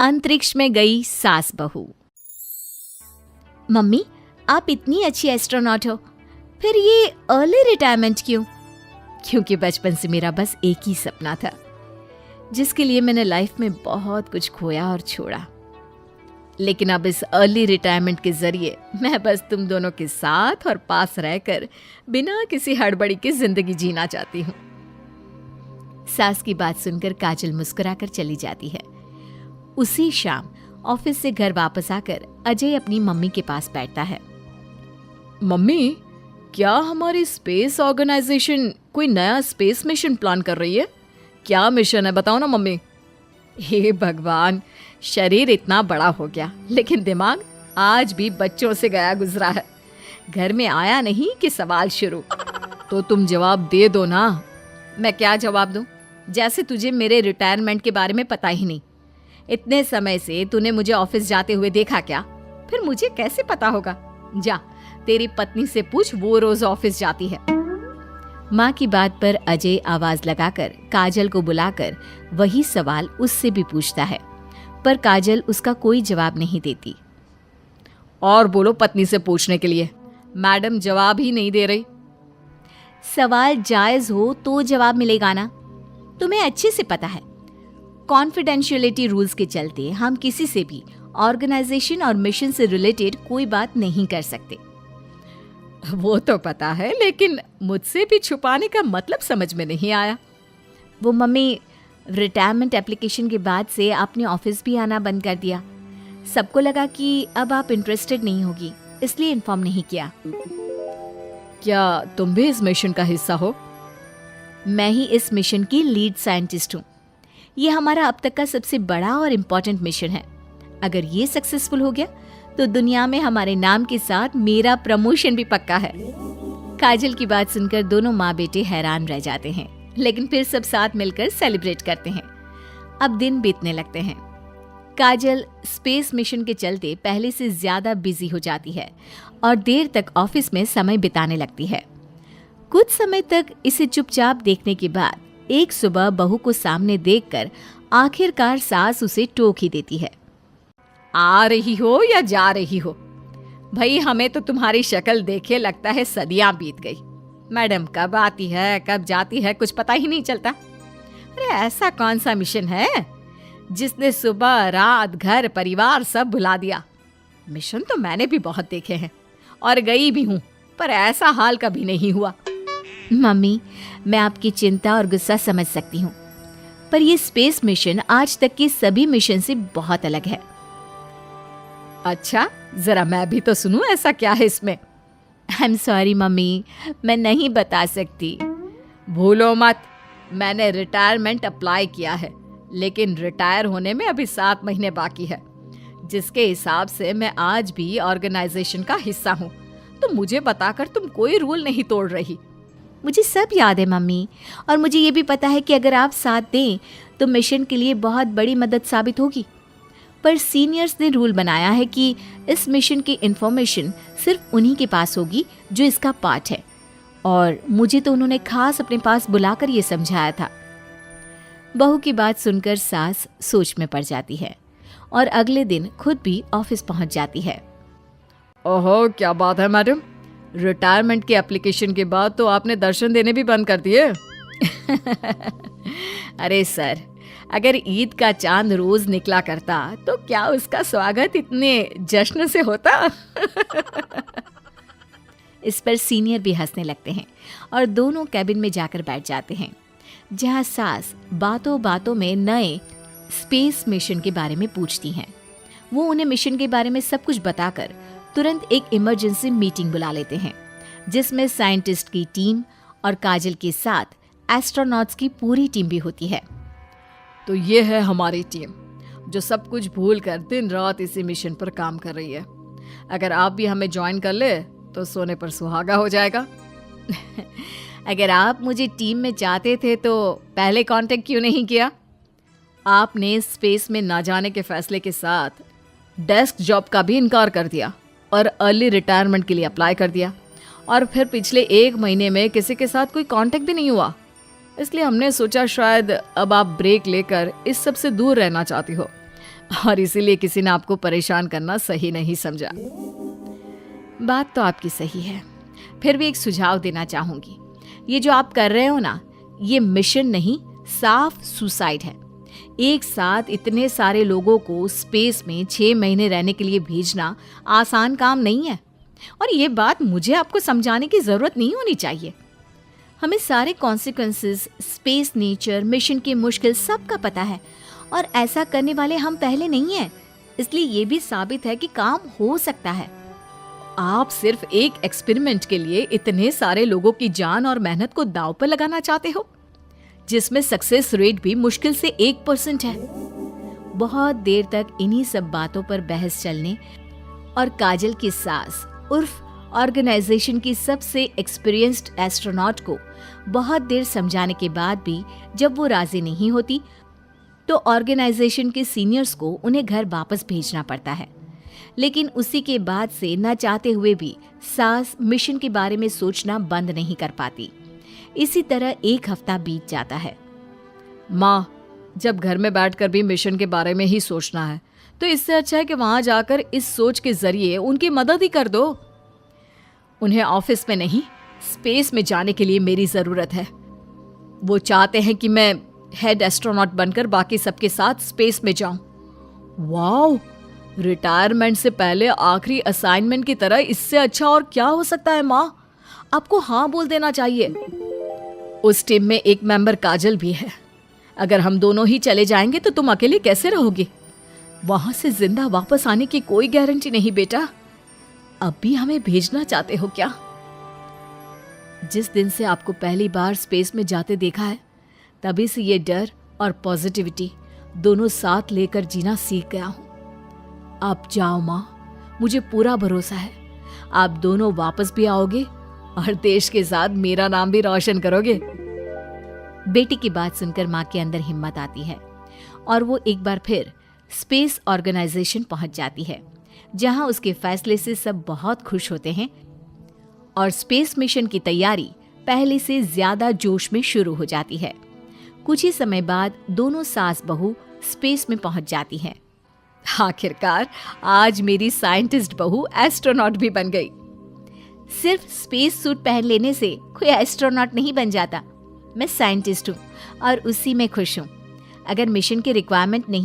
अंतरिक्ष में गई सास बहू। मम्मी, आप इतनी अच्छी एस्ट्रोनॉट हो, फिर ये अर्ली रिटायरमेंट क्यों? क्योंकि बचपन से मेरा बस एक ही सपना था, जिसके लिए मैंने लाइफ में बहुत कुछ खोया और छोड़ा। लेकिन अब इस अर्ली रिटायरमेंट के जरिए मैं बस तुम दोनों के साथ और पास रहकर बिना किसी हड़बड़ी के जिंदगी जीना चाहती हूँ। सास की बात सुनकर काजल मुस्कुराकर चली जाती है। उसी शाम ऑफिस से घर वापस आकर अजय अपनी मम्मी के पास बैठता है। मम्मी, क्या हमारी स्पेस ऑर्गेनाइजेशन कोई नया स्पेस मिशन प्लान कर रही है? क्या मिशन है, बताओ ना मम्मी। हे भगवान, शरीर इतना बड़ा हो गया लेकिन दिमाग आज भी बच्चों से गया गुजरा है। घर में आया नहीं कि सवाल शुरू। तो तुम जवाब दे दो ना। मैं क्या जवाब दूं? जैसे तुझे मेरे रिटायरमेंट के बारे में पता ही नहीं। इतने समय से तूने मुझे ऑफिस जाते हुए देखा क्या? फिर मुझे कैसे पता होगा? जा, तेरी पत्नी से पूछ, वो रोज ऑफिस जाती है। माँ की बात पर अजय आवाज लगाकर काजल को बुलाकर वही सवाल उससे भी पूछता है, पर काजल उसका कोई जवाब नहीं देती। और बोलो पत्नी से पूछने के लिए, मैडम जवाब ही नहीं दे रही। सवाल जायज हो तो जवाब मिलेगा ना, तुम्हें अच्छे से पता है। कॉन्फिडेंशियलिटी रूल्स के चलते हम किसी से भी ऑर्गेनाइजेशन और मिशन से रिलेटेड कोई बात नहीं कर सकते। वो तो पता है, लेकिन मुझसे भी छुपाने का मतलब समझ में नहीं आया। वो मम्मी, रिटायरमेंट एप्लीकेशन के बाद से आपने ऑफिस भी आना बंद कर दिया। सबको लगा कि अब आप इंटरेस्टेड नहीं होगी, इसलिए इन्फॉर्म नहीं किया। क्या तुम भी इस मिशन का हिस्सा हो? मैं ही इस मिशन की लीड साइंटिस्ट हूँ। ये हमारा अब तक का सबसे बड़ा और इम्पोर्टेंट मिशन है। अगर ये सक्सेसफुल हो गया तो दुनिया में हमारे नाम के साथ मेरा प्रमोशन भी पक्का है। काजल की बात सुनकर दोनों माँ बेटे हैरान रह जाते हैं, लेकिन फिर सब साथ मिलकर सेलिब्रेट करते हैं। अब दिन बीतने लगते हैं। काजल स्पेस मिशन के चलते पहले से ज्यादा बिजी हो जाती है और देर तक ऑफिस में समय बिताने लगती है। कुछ समय तक इसे चुपचाप देखने के बाद एक सुबह बहू को सामने देखकर आखिरकार सास उसे टोक ही देती है। आ रही हो या जा रही हो? भाई, हमें तो तुम्हारी शक्ल देखे लगता है सदियां बीत गई। मैडम कब आती है कब जाती है कुछ पता ही नहीं चलता। अरे ऐसा कौन सा मिशन है जिसने सुबह रात घर परिवार सब भुला दिया? मिशन तो मैंने भी बहुत देखे हैं और गई भी हूँ, पर ऐसा हाल कभी नहीं हुआ। मम्मी, मैं आपकी चिंता और गुस्सा समझ सकती हूँ, पर ये स्पेस मिशन आज तक के सभी मिशन से बहुत अलग है। अच्छा, जरा मैं भी तो सुनूं, ऐसा क्या है इसमें? आई एम सॉरी मम्मी, मैं नहीं बता सकती। भूलो मत, मैंने रिटायरमेंट अप्लाई किया है, लेकिन रिटायर होने में अभी 7 महीने बाकी है, जिसके हिसाब से मैं आज भी ऑर्गेनाइजेशन का हिस्सा हूँ। तो मुझे बताकर तुम कोई रूल नहीं तोड़ रही। मुझे सब याद है मम्मी, और मुझे ये भी पता है कि अगर आप साथ दें तो मिशन के लिए बहुत बड़ी मदद साबित होगी। पर सीनियर्स ने रूल बनाया है कि इस मिशन की इंफॉर्मेशन सिर्फ उन्हीं के पास होगी जो इसका पार्ट है, और मुझे तो उन्होंने खास अपने पास बुलाकर ये समझाया था। बहू की बात सुनकर सास सोच में पड़ जाती है और अगले दिन खुद भी ऑफिस पहुंच जाती है। ओहो, क्या बात है मैडम, रिटायरमेंट के एप्लीकेशन के बाद तो आपने दर्शन देने भी बंद कर दिए। अरे सर, अगर ईद का चांद रोज निकला करता तो क्या उसका स्वागत इतने जश्न से होता? इस पर सीनियर भी हंसने लगते हैं और दोनों कैबिन में जाकर बैठ जाते हैं, जहां सास बातों बातों में नए स्पेस मिशन के बारे में पूछती हैं। वो उन्हें मिशन के बारे में सब कुछ बताकर तुरंत एक इमरजेंसी मीटिंग बुला लेते हैं, जिसमें साइंटिस्ट की टीम और काजल के साथ एस्ट्रोनॉट्स की पूरी टीम भी होती है। तो ये है हमारी टीम, जो सब कुछ भूल कर दिन रात इसी मिशन पर काम कर रही है। अगर आप भी हमें ज्वाइन कर ले तो सोने पर सुहागा हो जाएगा। अगर आप मुझे टीम में चाहते थे तो पहले कांटेक्ट क्यों नहीं किया? आपने स्पेस में ना जाने के फैसले के साथ डेस्क जॉब का भी इनकार कर दिया और अर्ली रिटायरमेंट के लिए अप्लाई कर दिया, और फिर पिछले 1 महीने में किसी के साथ कोई कांटेक्ट भी नहीं हुआ। इसलिए हमने सोचा शायद अब आप ब्रेक लेकर इस सब से दूर रहना चाहती हो। और इसीलिए किसी ने आपको परेशान करना सही नहीं समझा। बात तो आपकी सही है, फिर भी एक सुझाव देना चाहूंगी। ये जो आप कर रहे हो ना, ये मिशन नहीं, साफ सुसाइड है। एक साथ इतने सारे लोगों को स्पेस में 6 महीने रहने के लिए भेजना आसान काम नहीं है। और ये बात मुझे आपको समझाने की जरूरत नहीं होनी चाहिए। हमें सारे कॉन्सिक्वेंसेस, स्पेस नेचर, मिशन की मुश्किल सबका पता है, और ऐसा करने वाले हम पहले नहीं हैं। इसलिए ये भी साबित है कि काम हो सकता है। आप सिर्फ एक एक्सपेरिमेंट के लिए इतने सारे लोगों की जान और मेहनत को दांव पर लगाना चाहते हो, जिसमें सक्सेस रेट भी मुश्किल से 1% है। बहुत देर तक इन्हीं सब बातों पर बहस चलने और काजल की सास उर्फ ऑर्गेनाइजेशन की सबसे एक्सपीरियंस्ड एस्ट्रोनॉट को बहुत देर समझाने के बाद भी जब वो राजी नहीं होती, तो ऑर्गेनाइजेशन के सीनियर्स को उन्हें घर वापस भेजना पड़ता है। लेकिन उसी के बाद से न चाहते हुए भी सास मिशन के बारे में सोचना बंद नहीं कर पाती। इसी तरह 1 हफ्ता बीत जाता है। माँ, जब घर में बैठकर भी मिशन के बारे में ही सोचना है, तो इससे अच्छा है कि वहां जाकर इस सोच के जरिए उनकी मदद ही कर दो। उन्हें ऑफिस में नहीं, स्पेस में जाने के लिए मेरी जरूरत है। वो चाहते हैं कि मैं हेड एस्ट्रोनॉट बनकर बाकी सबके साथ स्पेस में जाऊं। वाओ, रिटायरमेंट से पहले आखिरी असाइनमेंट की तरह इससे अच्छा और क्या हो सकता है माँ? आपको हाँ बोल देना चाहिए। उस टीम में एक मेंबर काजल भी है। अगर हम दोनों ही चले जाएंगे तो तुम अकेले कैसे रहोगे? वहां से जिंदा वापस आने की कोई गारंटी नहीं बेटा। अब भी हमें भेजना चाहते हो क्या? जिस दिन से आपको पहली बार स्पेस में जाते देखा है, तभी से ये डर और पॉजिटिविटी दोनों साथ लेकर जीना सीख गया हूं। आप जाओ माँ, मुझे पूरा भरोसा है आप दोनों वापस भी आओगे और देश के साथ मेरा नाम भी रोशन करोगे। बेटी की बात सुनकर माँ के अंदर हिम्मत आती है और वो एक बार फिर स्पेस ऑर्गेनाइजेशन पहुंच जाती है, जहां उसके फैसले से सब बहुत खुश होते हैं और स्पेस मिशन की तैयारी पहले से ज्यादा जोश में शुरू हो जाती है। कुछ ही समय बाद दोनों सास बहू स्पेस में पहुंच जाती हैं। आखिरकार आज मेरी साइंटिस्ट बहू एस्ट्रोनॉट भी बन गई। सिर्फ स्पेस सूट पहन लेने से कोई एस्ट्रोनॉट नहीं बन जाता। मैं साइंटिस्ट हूँ और उसी में खुश हूँ। अगर मिशन की रिक्वायरमेंट नहीं